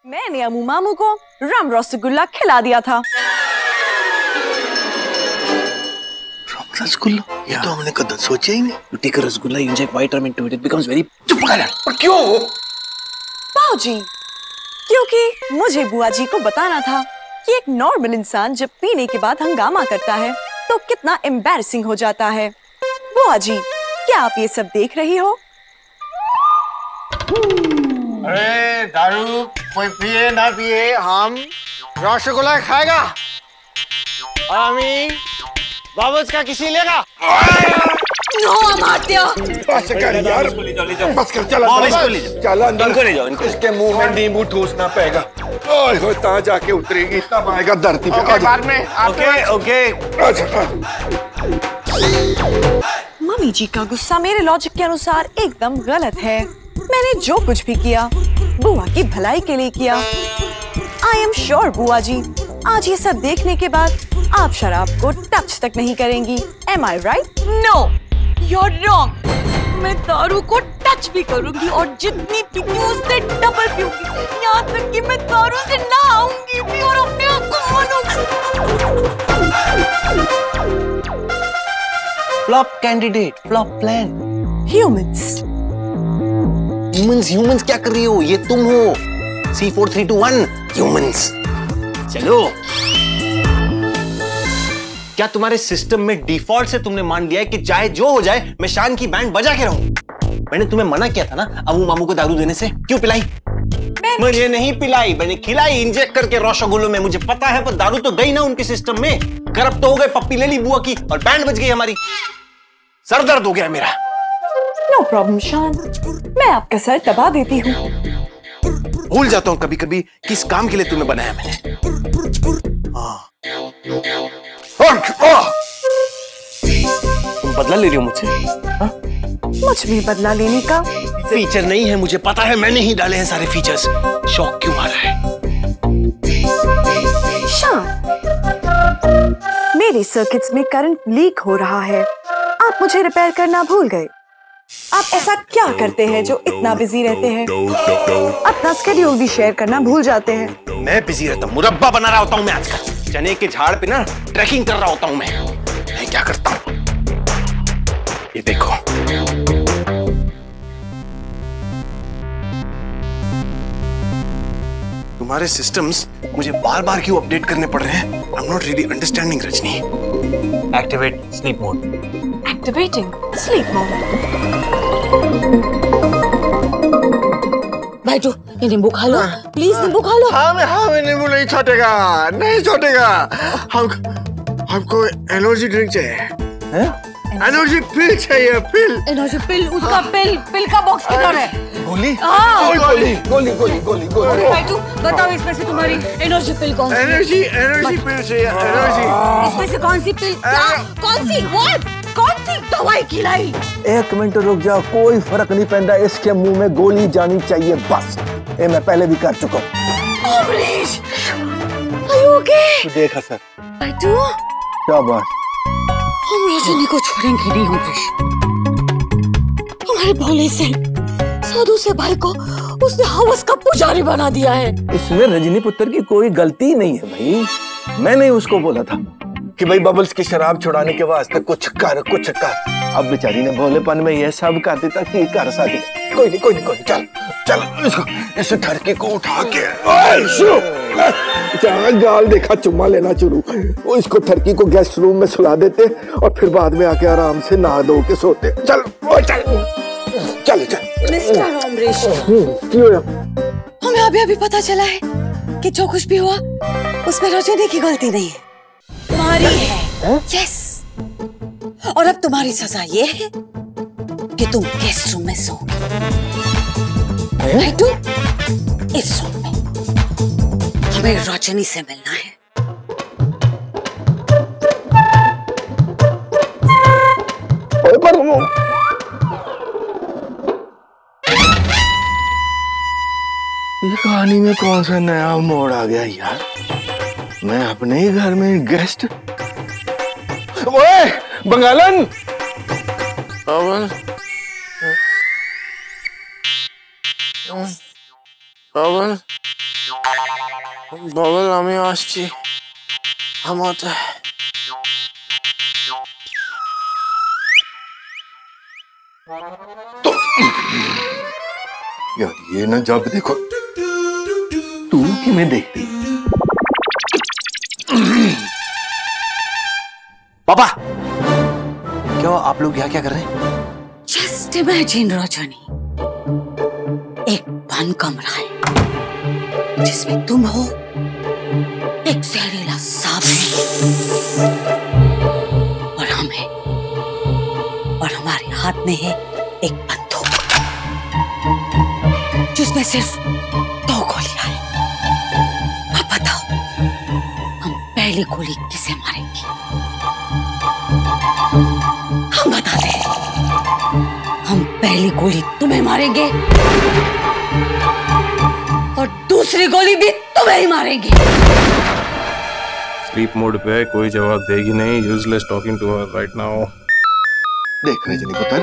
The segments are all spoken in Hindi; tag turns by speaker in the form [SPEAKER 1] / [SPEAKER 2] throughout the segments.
[SPEAKER 1] मैंने अमू मामू को रम रसगुल्ला खिला दिया था।
[SPEAKER 2] रम रसगुल्ला? ये तो हमने कभी सोचा ही नहीं। You take a rasgulla, you inject vitamin into it, it becomes very। चुप कर यार। पर क्यों?
[SPEAKER 1] बाऊजी, क्योंकि मुझे बुआ जी को बताना था कि एक नॉर्मल इंसान जब पीने के बाद हंगामा करता है तो कितना एम्बैरसिंग हो जाता है। बुआ जी, क्या आप ये सब देख रही हो?
[SPEAKER 3] अरे दारू कोई पिए ना पिए, हम रसगुल्ला खाएगा और हमें बाबूज का किसी लेगा।
[SPEAKER 1] नो अमात्य,
[SPEAKER 3] बस कर यार, बस कर, चल अंदर ले जाओ। इसके मुंह में नींबू ठूसना पड़ेगा। ओए कहाँ जाके उतरेगी, तब आएगा धरती पे। बाद में ओके।
[SPEAKER 1] मम्मी जी का गुस्सा मेरे लॉजिक के अनुसार एकदम गलत है। मैंने जो कुछ भी किया बुआ की भलाई के लिए किया। आई एम श्योर बुआ जी, आज ये सब देखने के बाद आप शराब को टच तक नहीं करेंगी। Am I right? No, you are wrong. मैं दारू को टच भी करूंगी और जितनी पीती हूँ उससे डबल पीऊंगी, यहाँ तक कि मैं दारू से नहाऊंगी भी और अपने आप को मानूंगी।
[SPEAKER 2] Flop candidate, flop plan.
[SPEAKER 1] Humans
[SPEAKER 2] क्या कर रही हो? ये तुम हो। C4321 humans. चलो। क्या तुम्हारे सिस्टम में डिफॉल्ट से तुमने मान लिया है कि चाहे जो हो जाए मैं शान की बैंड बजा के रहूं? मैंने तुम्हें मना किया था ना अमू मामू को दारू देने से। क्यों पिलाई? मुझे नहीं पिलाई, मैंने खिलाई इंजेक्ट करके रसगुल्लों में। मुझे पता है, पर दारू तो गई ना उनके सिस्टम में। करप्ट तो हो गए, पप्पी ले ली बुआ की और बैंड बज गई हमारी। सर दर्द हो गया मेरा।
[SPEAKER 1] नो प्रॉब्लम शान, मैं आपका सर दबा देती हूँ।
[SPEAKER 2] भूल जाता हूँ कभी कभी किस काम के लिए तुम्हें बनाया मैंने। तुम बदला ले रही हो मुझसे?
[SPEAKER 1] मुझ में बदला लेने का
[SPEAKER 2] फीचर नहीं है, मुझे पता है, मैंने ही डाले हैं सारे फीचर्स। शौक क्यों आ रहा है?
[SPEAKER 1] शान, मेरे सर्किट्स में करंट लीक हो रहा है। आप मुझे रिपेयर करना भूल गए। आप ऐसा क्या करते हैं जो इतना बिजी रहते हैं? अपना स्केड्यूल भी शेयर करना भूल जाते हैं।
[SPEAKER 2] मैं बिजी रहता हूँ, मुरब्बा बना रहा होता हूँ मैं आजकल। चने के झाड़ पे ना ट्रैकिंग कर रहा होता हूँ मैं क्या करता हूँ ये देखो। तुम्हारे सिस्टम्स मुझे बार बार क्यों अपडेट करने पड़ रहे हैं? I am not really understanding Rajni.
[SPEAKER 4] Activate sleep mode.
[SPEAKER 1] Activating sleep mode.
[SPEAKER 5] भाई जो ये नींबू खा लो, प्लीज नींबू खा लो।
[SPEAKER 3] हाँ नींबू नहीं छोटेगा, नहीं छोटेगा। हमको एनर्जी ड्रिंक चाहिए। एनर्जी पिल चाहिए, पिल।
[SPEAKER 5] एनर्जी पिल, उसका पिल का बॉक्स किधर है?
[SPEAKER 3] गोली?
[SPEAKER 5] गोली। भाई तू बताओ, इसमें से तुम्हारी एनर्जी पिल कौन सी?
[SPEAKER 3] एनर्जी पिल चाहिए, एनर्जी।
[SPEAKER 5] इसमें से कौन सी पिल? कौन सी? व्हाट? कौन सी दवाई खिलाई?
[SPEAKER 6] एक मिनट रुक जाओ, कोई फर्क नहीं पैदा। इसके मुंह में गोली जानी चाहिए बस। ये मैं पहले भी कर चुका हूँ।
[SPEAKER 5] Amrish, are you okay?
[SPEAKER 6] देखा सर।
[SPEAKER 5] भाई तू?
[SPEAKER 6] शाबाश।
[SPEAKER 5] हम रजनी को छोड़ेंगे नहीं अमरीश। हमारे भोले से साधु से भाई को उसने हवस का पुजारी बना दिया है।
[SPEAKER 6] इसमें रजनी पुत्र की कोई गलती नहीं है भाई। मैंने उसको बोला था कि भाई बबल्स की शराब छुड़ाने के वास्ते कुछ कर। अब बेचारी ने भोलेपन में ये सब कर दिया कि कर सके। कोई नहीं, चल इस ठरकी को उठा के गाल देखा चुम्मा लेना शुरू। इसको ठरकी को गेस्ट रूम में सुला देते और फिर बाद में आके आराम से नहा धो के सोते। चल।
[SPEAKER 5] मिस्टर अमरीश, हमें अभी पता चला है कि जो कुछ भी हुआ उसमें रजनी की गलती नहीं है, तुम्हारी है। यस, और अब तुम्हारी सजा ये है कि तुम गेस्ट रूम में सोओगे। इस रूम में हमें रजनी से मिलना है।
[SPEAKER 6] ये कहानी में कौन सा नया मोड़ आ गया यार? मैं अपने ही घर में गेस्ट। ओए बंगालन,
[SPEAKER 7] বাবল আমি আসছি আমাতে
[SPEAKER 3] तो यार ये ना जब देखो
[SPEAKER 6] तू कि मैं देखती
[SPEAKER 2] पापा क्या आप लोग यहाँ क्या कर रहे हैं?
[SPEAKER 5] जस्ट इमेजिन रजनी, एक बंद कमरा है जिसमें तुम हो, एक जहरीला सांप है और हम हैं, और हमारे हाथ में है एक बंदूक जिसमें सिर्फ 2 गोलियां हैं। अब बताओ, हम पहली गोली किसे मारेंगे? हम बता दें, हम पहली गोली तुम्हें मारेंगे और दूसरी गोली भी तुम्हें ही मारेंगे।
[SPEAKER 7] स्लीप मोड पे है, कोई जवाब देगी नहीं। Useless talking to her right now.
[SPEAKER 3] देख रजनी पुत्र,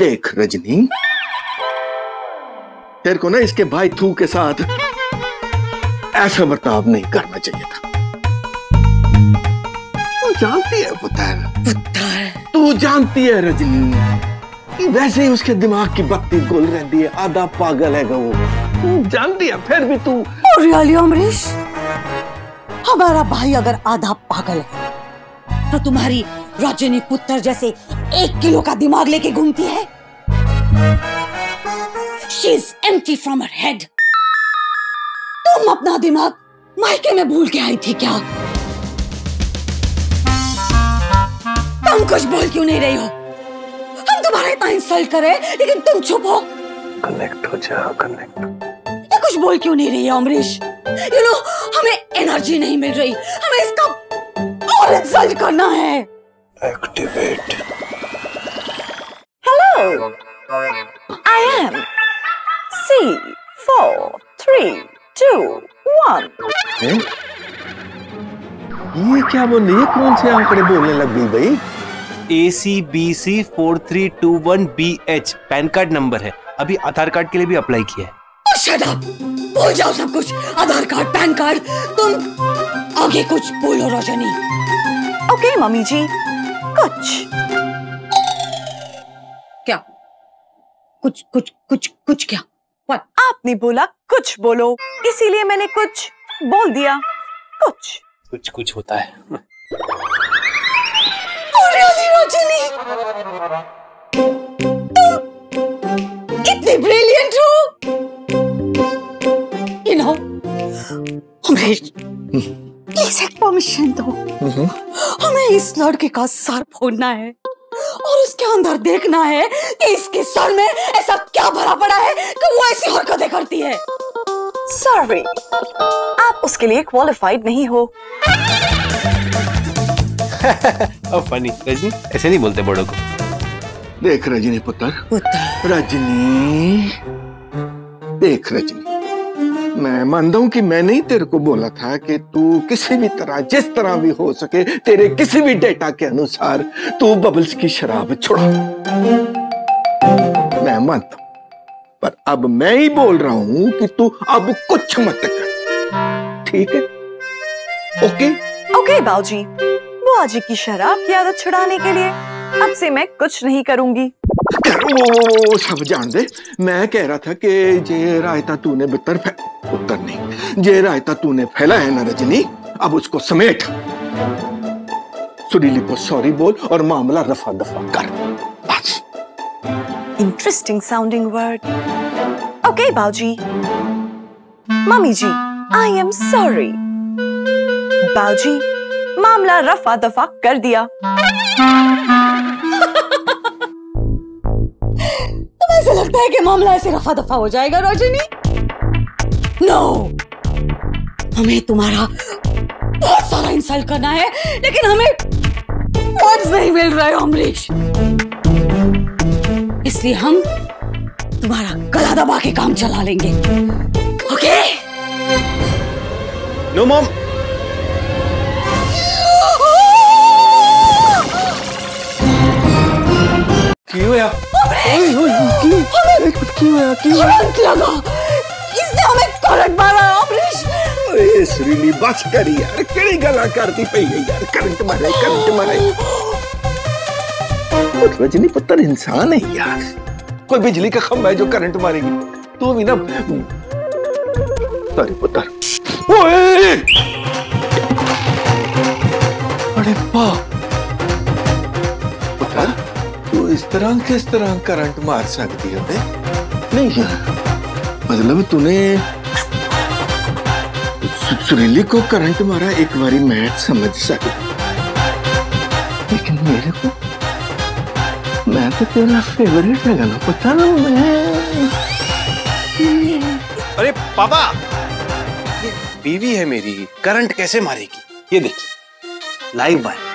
[SPEAKER 3] देख रजनी, तेरे को ना इसके भाई थू के साथ ऐसा बर्ताव नहीं करना चाहिए था। तू जानती है पुत्र, तू जानती है रजनी, वैसे ही उसके दिमाग की बत्ती गुल रहती है, आधा पागल है वो, तू जानती है, फिर भी तू।
[SPEAKER 5] रियली अमरीश, हमारा भाई अगर आधा पागल है तो तुम्हारी रजनी पुत्र जैसे 1 किलो का दिमाग लेके घूमती है? She is empty from her head. तुम अपना दिमाग मायके में भूल के आई थी क्या? तुम कुछ बोल क्यों नहीं रही हो? हम तुम्हारा इतना इंसल्ट करें लेकिन तुम चुप हो।
[SPEAKER 7] कनेक्ट हो जा, कनेक्ट।
[SPEAKER 5] ये कुछ बोल क्यों नहीं रही है अमरीश? यू नो, हमें एनर्जी नहीं मिल रही, हमें इसका और इंसल्ट करना है।
[SPEAKER 7] Activate.
[SPEAKER 1] Hello, I am C432 1.
[SPEAKER 6] ये क्या बोल रही है? कौन से आंकड़े बोलने लग गई भाई?
[SPEAKER 2] ACBC 4321BH pan card number है, अभी आधार कार्ड के लिए भी अप्लाई किया है।
[SPEAKER 5] शट अप, भूल जाओ सब कुछ, आधार कार्ड, पैन कार्ड, तुम आगे कुछ बोलो रजनी।
[SPEAKER 1] ओके मम्मी जी, कुछ
[SPEAKER 5] क्या? कुछ क्या? What?
[SPEAKER 1] आपने बोला कुछ बोलो, इसीलिए मैंने कुछ बोल दिया। कुछ
[SPEAKER 2] होता है।
[SPEAKER 5] रजनी, तुम इतने ब्रिलियंट हो। You know, हमें प्लीज एक परमिशन दो। हमें इस लड़के का सर फोड़ना है और उसके अंदर देखना है कि इसके सर में ऐसा क्या भरा पड़ा है कि वो ऐसी हरकतें करती है।
[SPEAKER 1] सॉरी, आप उसके लिए क्वालिफाइड नहीं हो।
[SPEAKER 2] फनी रजनी, ऐसे नहीं बोलते बड़ों को।
[SPEAKER 3] देख रजनी पुत्र, रजनी, देख रजनी, मैं मानता हूं कि मैंने ही तेरे को बोला था कि तू किसी भी तरह, जिस तरह भी हो सके, तेरे किसी भी डेटा के अनुसार तू बबल्स की शराब छुड़ा। मैं मानता हूं, पर अब मैं ही बोल रहा हूं कि तू अब कुछ मत कर, ठीक है?
[SPEAKER 1] ओके बाऊजी, बुआ जी की शराब की आदत छुड़ाने के लिए अब से मैं कुछ नहीं करूंगी।
[SPEAKER 3] वो सब जान दे, मैं कह रहा था कि जे रायता तूने उत्तर नहीं, जे रायता तूने फैला है ना रजनी, अब उसको समेट, सुरीली को सॉरी बोल और मामला रफा दफा कर, बस।
[SPEAKER 1] Interesting sounding word. ओके बाऊजी। Mummy ji, I am sorry. बाऊजी, मामला रफा दफा कर दिया।
[SPEAKER 5] तुम्हें ऐसा लगता है कि मामला ऐसे रफा दफा हो जाएगा रजनी? नो, हमें तुम्हारा बहुत सारा इंसल्ट करना है, लेकिन हमें वर्ड्स नहीं मिल रहे अमरीश, इसलिए हम तुम्हारा गला दबा के काम चला लेंगे। ओके?
[SPEAKER 2] No mom.
[SPEAKER 3] क्यों यार?
[SPEAKER 5] करंट लगा, इसने हमें करंट मारा अमरीश।
[SPEAKER 3] ओए श्रीनी बस कर यार, केड़ी गल्ला करती पई है यार, करंट मारे करंट मारे। रजनी पुत्र इंसान है यार, कोई बिजली का खंभा है जो करंट मारेगी? तू भी ना सारे पुत्र। ओए अरे बाप पुत्र, तू इस तरह किस तरह करंट मार सकती है? नहीं मतलब तूने सुरीली को करंट मारा एक बारी मैं समझ सका, लेकिन मेरे को, मैं तो तेरा फेवरेट है ना, पता ना मैं।
[SPEAKER 2] अरे पापा, ये बीवी है मेरी, करंट कैसे मारेगी? ये देखिए live wire.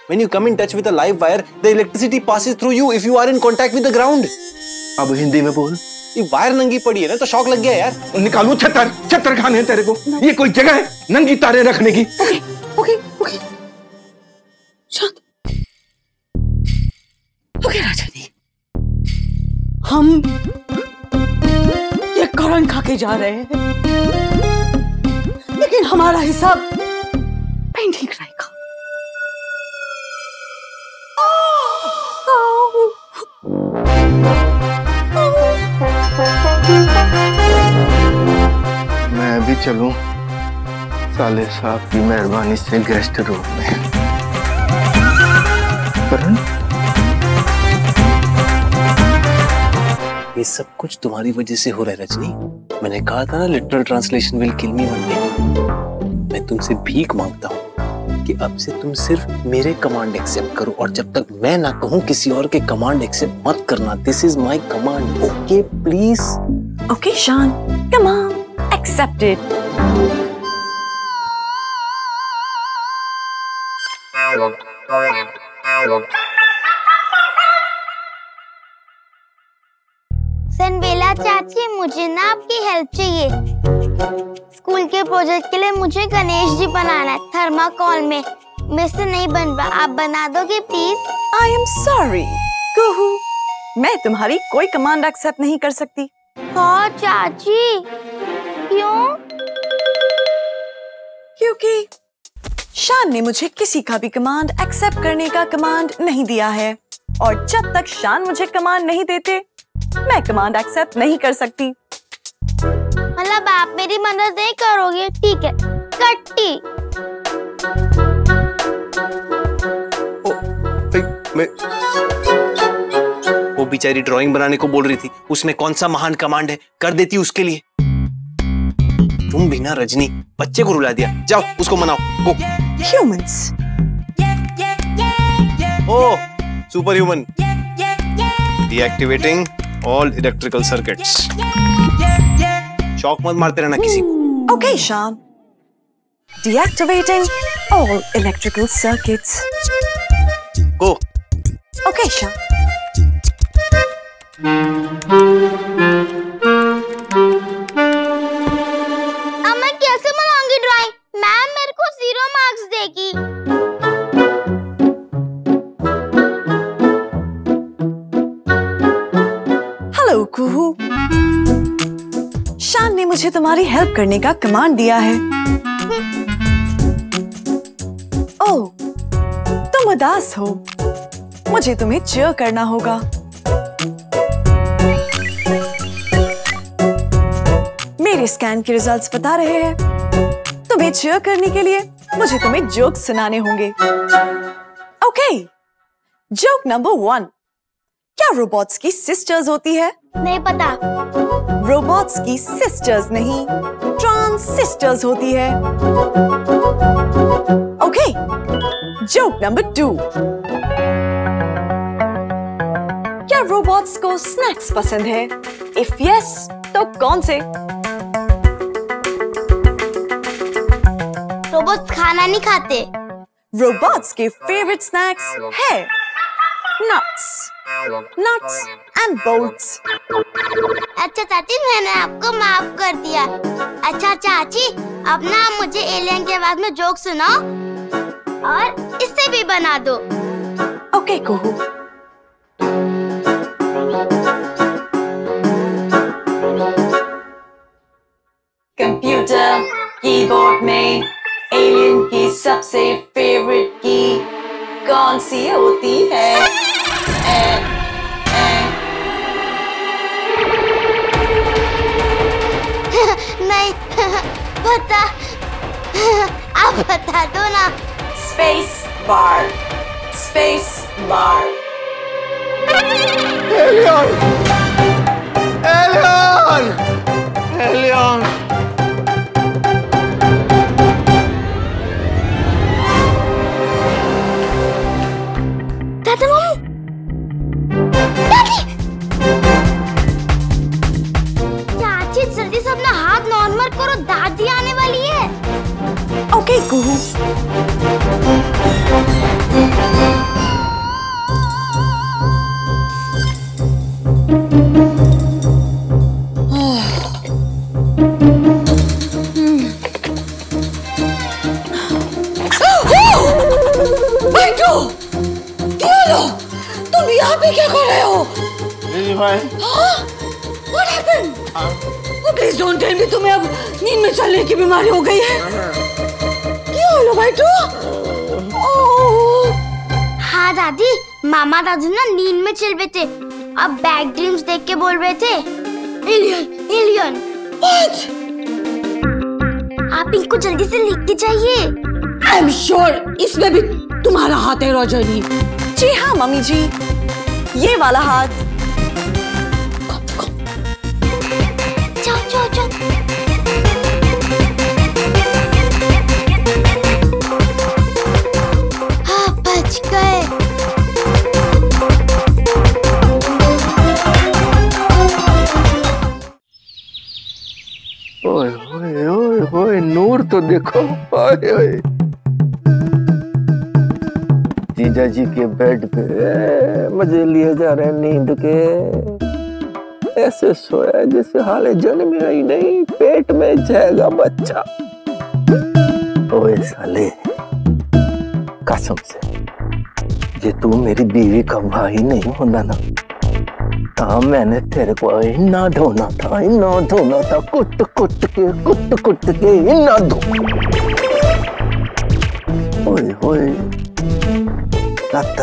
[SPEAKER 2] When you come in touch with a live wire, the electricity passes through you if you are in contact with the ground.
[SPEAKER 3] अब हिंदी में बोल।
[SPEAKER 2] ये वायर नंगी पड़ी है ना, तो शॉक लग गया यार।
[SPEAKER 3] निकालू छतर, छतर खाने तेरे को? ये कोई जगह है नंगी तारे रखने की?
[SPEAKER 5] ओके शांत, ओके राजनी, हम ये करंट खा के जा रहे हैं, लेकिन हमारा हिसाब पेंटिंग रहेगा।
[SPEAKER 3] मैं भी चलूं साले साहब की मेहरबानी से गेस्ट रूम में?
[SPEAKER 2] ये सब कुछ तुम्हारी वजह से हो रहा है रजनी। मैंने कहा था ना, literal translation will kill me one day. मैं तुमसे भीख मांगता हूँ कि अब से तुम सिर्फ मेरे कमांड एक्सेप्ट करो, और जब तक मैं ना कहूँ किसी और के कमांड एक्सेप्ट मत करना। This is my command, okay please?
[SPEAKER 1] Okay शान, कम ऑन, एक्सेप्टेड।
[SPEAKER 8] सनबेला चाची, मुझे ना आपकी हेल्प चाहिए। स्कूल के प्रोजेक्ट के लिए मुझे गणेश जी बनाना है थर्माकोल में। मेरे से नहीं बन रहा, आप बना दोगे प्लीज?
[SPEAKER 1] आई एम सॉरी कुहू, मैं तुम्हारी कोई कमांड एक्सेप्ट नहीं कर सकती।
[SPEAKER 8] हाँ चाची, क्यों?
[SPEAKER 1] क्योंकि शान ने मुझे किसी का भी कमांड एक्सेप्ट करने का कमांड नहीं दिया है, और जब तक शान मुझे कमांड नहीं देते, मैं कमांड एक्सेप्ट नहीं कर सकती।
[SPEAKER 8] मतलब आप मेरी मदद नहीं करोगे? ठीक है, कट्टी।
[SPEAKER 2] मैं वो बेचारी ड्राइंग बनाने को बोल रही थी, उसमें कौन सा महान कमांड है, कर देती उसके लिए। तुम भी ना रजनी, बच्चे को रुला दिया। जाओ उसको मनाओ, go.
[SPEAKER 1] Humans.
[SPEAKER 2] Oh, super human. Deactivating all electrical circuits. Shock मत मारते रहना किसी को।
[SPEAKER 1] Okay Shaan, deactivating all electrical circuits.
[SPEAKER 2] Go.
[SPEAKER 1] Okay Shaan.
[SPEAKER 8] अब मैं कैसे बनाऊंगी ड्राइंग? मैम मेरे को 0 मार्क्स देगी।
[SPEAKER 1] हेलो कुहू, शान ने मुझे तुम्हारी हेल्प करने का कमांड दिया है। ओह, तुम उदास हो, मुझे तुम्हें चीयर करना होगा। मेरे स्कैन के रिजल्ट्स बता रहे हैं, तुम्हें चीयर करने के लिए मुझे तुम्हें जोक सुनाने होंगे। Okay, joke number 1। क्या रोबोट्स की सिस्टर्स होती है?
[SPEAKER 8] नहीं पता।
[SPEAKER 1] रोबोट्स की सिस्टर्स नहीं, ट्रांसिस्टर्स होती है। Okay, joke number 2। क्या रोबोट्स को स्नैक्स पसंद है? इफ यस, तो कौन से?
[SPEAKER 8] रोबोट्स खाना नहीं खाते।
[SPEAKER 1] रोबोट्स के फेवरेट स्नैक्स है नट्स, नट्स एंड बोल्ट्स।
[SPEAKER 8] अच्छा चाची, मैंने आपको माफ कर दिया। अच्छा चाची, अब ना आप मुझे एलियन के बाद में जोक सुनाओ, और इससे भी बना दो।
[SPEAKER 1] ओके कुहू। कीबोर्ड में एलियन की सबसे फेवरेट की कौन सी होती है?
[SPEAKER 8] नहीं पता, आप बता दो ना।
[SPEAKER 1] Space bar, space bar.
[SPEAKER 3] Alien, alien, alien.
[SPEAKER 8] दादा मम्मी, दादी, चाची जल्दी से अपना हाथ नॉर्मल करो, दादी आने वाली है।
[SPEAKER 1] ओके कुहू।
[SPEAKER 5] तुम यहाँ पे क्या कर रहे हो?
[SPEAKER 3] दीदी भाई,
[SPEAKER 5] What happened? Oh, please don't tell me तुम्हें अब नींद में चलने की बीमारी हो गई है। क्या हुआ भाई तू?
[SPEAKER 8] हाँ दादी, मामा दादू ना नींद में चल रहे थे, अब बैड ड्रीम्स देख के बोल रहे थे एलियन, एलियन।
[SPEAKER 5] What?
[SPEAKER 8] आप इनको जल्दी से लिख के चाहिए।
[SPEAKER 5] I'm sure इसमें भी तुम्हारा हाथ है रोजनी।
[SPEAKER 1] जी हाँ मम्मी जी, ये वाला हाथ।
[SPEAKER 8] जाओ जाओ जाओ। हाँ बच गए।
[SPEAKER 3] ओए ओए ओए ओए, नूर तो देखो। ओए ओए, जीजा जी के बेड पे मजे लिए जा रहे हैं नींद के। ऐसे सोया जैसे हाले जन्म ही नहीं, पेट में जाएगा बच्चा। ओए साले, कसम से जे तू मेरी बीवी का भाई नहीं होना ना, तो मैंने तेरे को इन्ना ढोना था, इन्ना ढोना था, कुट कुट के इन्ना धो। ओए ओए,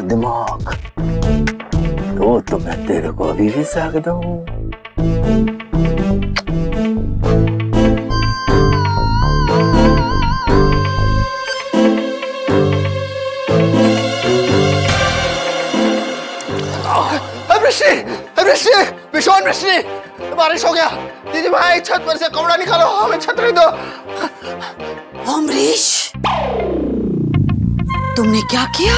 [SPEAKER 3] दिमाग तो मैं तेरे को अभी भी सकता हूँ। वृष्टि, बारिश हो गया। दीदी भाई, छत पर से कपड़ा निकालो, हमें छतरी दो।
[SPEAKER 5] अमरीश, तुमने क्या किया?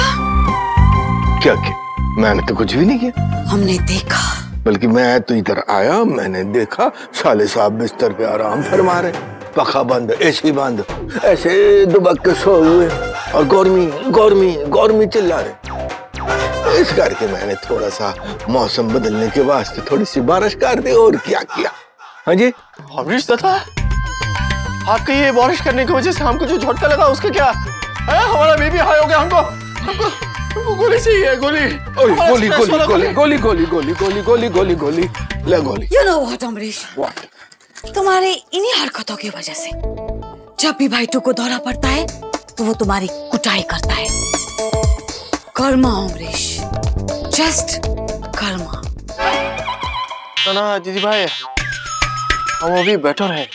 [SPEAKER 3] क्या किया? मैंने तो कुछ भी नहीं किया।
[SPEAKER 5] हमने देखा।
[SPEAKER 3] बल्कि मैं तो इधर आया, मैंने देखा साले साहब बिस्तर पे आराम फरमा रहे, पखा बंद, एसी बंद, ऐसे दुबक के सो हुए और गौरमी चिल्ला रहे। इस करके मैंने थोड़ा सा मौसम बदलने के वास्ते थोड़ी सी बारिश कर दी, और क्या किया। हाँ जी
[SPEAKER 9] अमरीश दादा, आपके ये बारिश करने की वजह से हमको जो झटका लगा उसका क्या है? हमारा बेबी हाई हो गया, हमको गोली चाहिए, गोली। गोली
[SPEAKER 3] ले गोली।
[SPEAKER 5] You know what, Amrish? तुम्हारे इन्हीं हरकतों की वजह से जब भी भाई को दौरा पड़ता है तो वो तुम्हारी कुटाई करता है। कर्मा अमरीश, जस्ट कर्मा।
[SPEAKER 9] ना दीदी भाई, हम अभी बेटर है,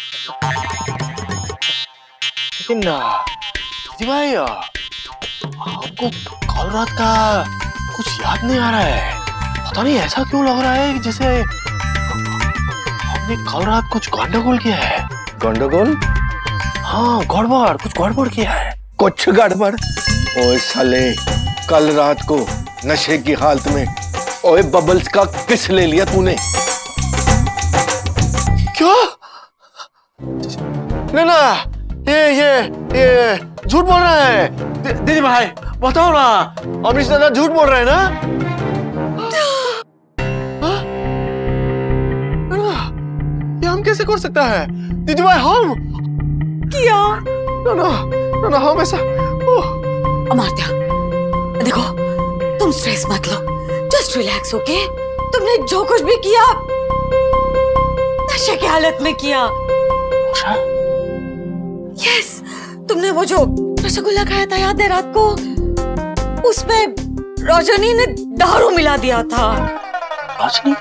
[SPEAKER 9] लेकिन दीदी भाई हमको कल रात का कुछ याद नहीं आ रहा है। पता नहीं ऐसा क्यों लग रहा है कि जैसे हमने कल रात कुछ गंडगोल किया है।
[SPEAKER 3] गंडगोल?
[SPEAKER 9] हाँ, कुछ गड़बड़ किया है।
[SPEAKER 3] कुछ गड़बड़? ओए साले, कल रात को नशे की हालत में ओए बबल्स का किस ले लिया तूने?
[SPEAKER 9] क्या? ना, ये झूठ बोल रहा है। दीदी भाई बताओ ना, अमरीश दादा झूठ बोल रहे हैं ना? ये हम कैसे कर सकता है? दीदी भाई हम
[SPEAKER 5] किया?
[SPEAKER 9] ना हम ऐसा।
[SPEAKER 5] अमर्त्या, देखो तुम स्ट्रेस मत लो, जस्ट रिलैक्स, ओके? तुमने जो कुछ भी किया नशे की हालत में किया। यस, तुमने वो जो रसगुल्ला खाया था याद है रात को, उसमें रोशनी ने दारू मिला दिया था।
[SPEAKER 9] रोशनी?